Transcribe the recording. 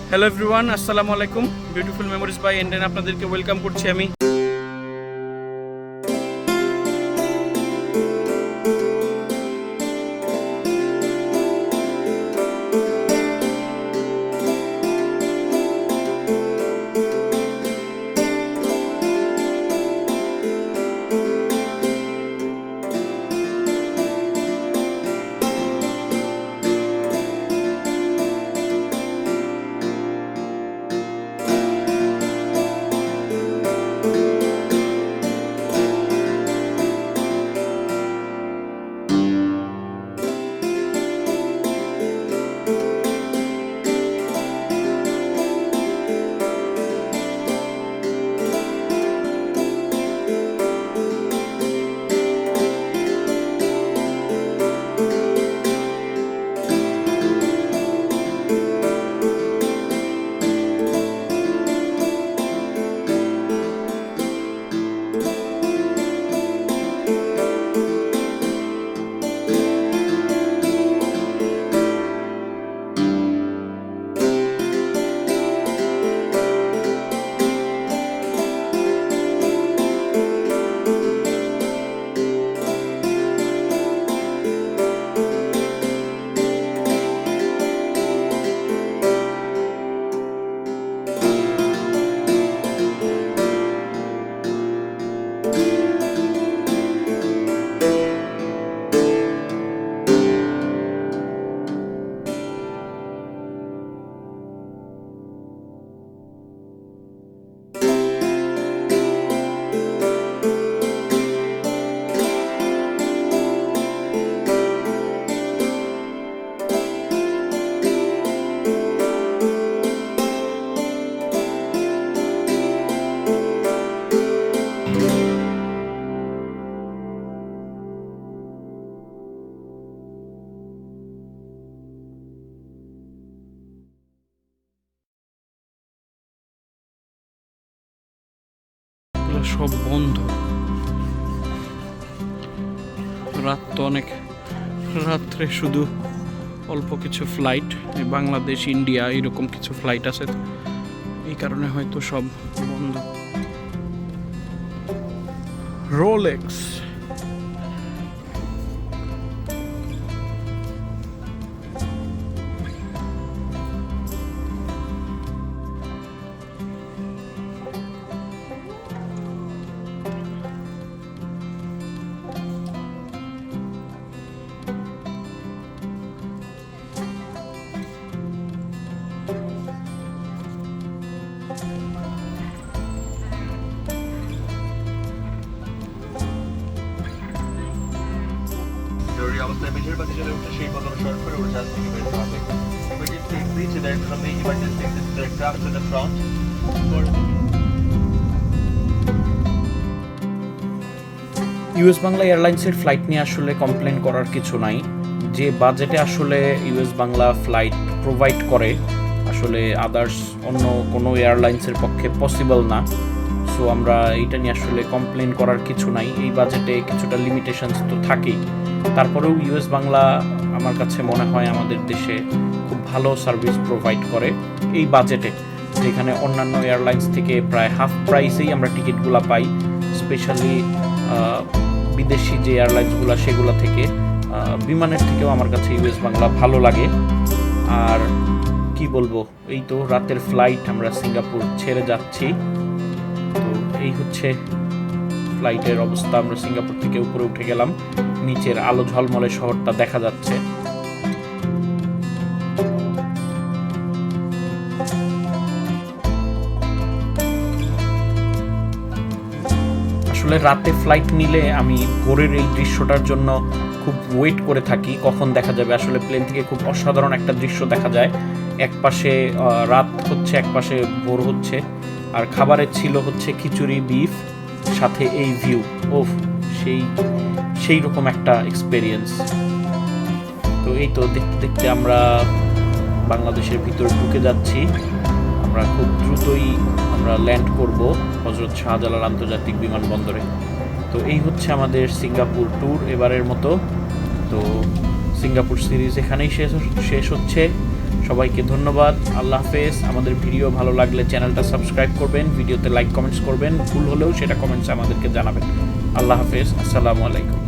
Hello everyone, আসসালামু আলাইকুম। Beautiful memories by এন্ডেন আপনাদেরকে ওয়েলকাম করছি আমি। এগুলো সব বন্ধ। রাত তো অনেক, রাত্রে শুধু অল্প কিছু ফ্লাইট, বাংলাদেশ ইন্ডিয়া এরকম কিছু ফ্লাইট আছে, এই কারণে হয়তো সব বন্ধ। রোলেক্স, জরুরি অবস্থায় মেঝের বাতি জ্বলে উঠে সেই পথ অনুসরণ করে উড়োজাহাজ থেকে বের হতে হবে। Emergency exit direct from the emergency exit aircraft to the front. US Bangla এয়ারলাইন্সের ফ্লাইট নিয়ে আসলে কমপ্লেন করার কিছু নাই। যে বাজেটে আসলে ইউএস বাংলা ফ্লাইট প্রোভাইড করে আসলে আদার্স অন্য কোনো এয়ারলাইন্সের পক্ষে পসিবল না। সো আমরা এইটা নিয়ে আসলে কমপ্লেন করার কিছু নাই। এই বাজেটে কিছুটা লিমিটেশনস তো থাকেই, তারপরেও ইউএস বাংলা আমার কাছে মনে হয় আমাদের দেশে খুব ভালো সার্ভিস প্রোভাইড করে এই বাজেটে, যেখানে অন্যান্য এয়ারলাইন্স থেকে প্রায় হাফ প্রাইসেই আমরা টিকিটগুলো পাই। স্পেশালি বিদেশি যে এয়ারলাইন্সগুলো সেগুলো থেকে, বিমানের থেকেও আমার কাছে ইউএস বাংলা ভালো লাগে। আর কি বলবো, এই তো রাতের ফ্লাইট, আমরা সিঙ্গাপুর ছেড়ে যাচ্ছি। তো এই হচ্ছে ফ্লাইটের অবস্থা। আমরা সিঙ্গাপুর থেকে উপরে উঠে গেলাম, নিচের আলো ঝলমলে শহরটা দেখা যাচ্ছে। আসলে রাতে ফ্লাইট নিলে আমি ভোরের এই দৃশ্যটার জন্য খুব ওয়েট করে থাকি, কখন দেখা যাবে। আসলে প্লেন থেকে খুব অসাধারণ একটা দৃশ্য দেখা যায়। এক পাশে রাত হচ্ছে, এক পাশে ভোর হচ্ছে, আর খাবারের ছিল হচ্ছে খিচুড়ি, বিফ, সাথে এই ভিউ। ওফ, সেই রকম একটা এক্সপেরিয়েন্স। তো এই তো দেখতে দেখতে আমরা বাংলাদেশের ভিতরে ঢুকে যাচ্ছি। আমরা খুব দ্রুতই আমরা ল্যান্ড করব হযরত শাহজালাল আন্তর্জাতিক বিমানবন্দরে। তো এই হচ্ছে আমাদের সিঙ্গাপুর ট্যুর এবারের মতো। তো সিঙ্গাপুর সিরিজ এখানেই শেষ হচ্ছে। সবাইকে ধন্যবাদ। আল্লাহ হাফেজ। আমাদের ভিডিও ভালো লাগলে চ্যানেলটা সাবস্ক্রাইব করবেন, ভিডিওতে লাইক কমেন্টস করবেন, ভুল হলেও সেটা কমেন্টসে আমাদেরকে জানাবেন। আল্লাহ হাফেজ। আসসালামু আলাইকুম।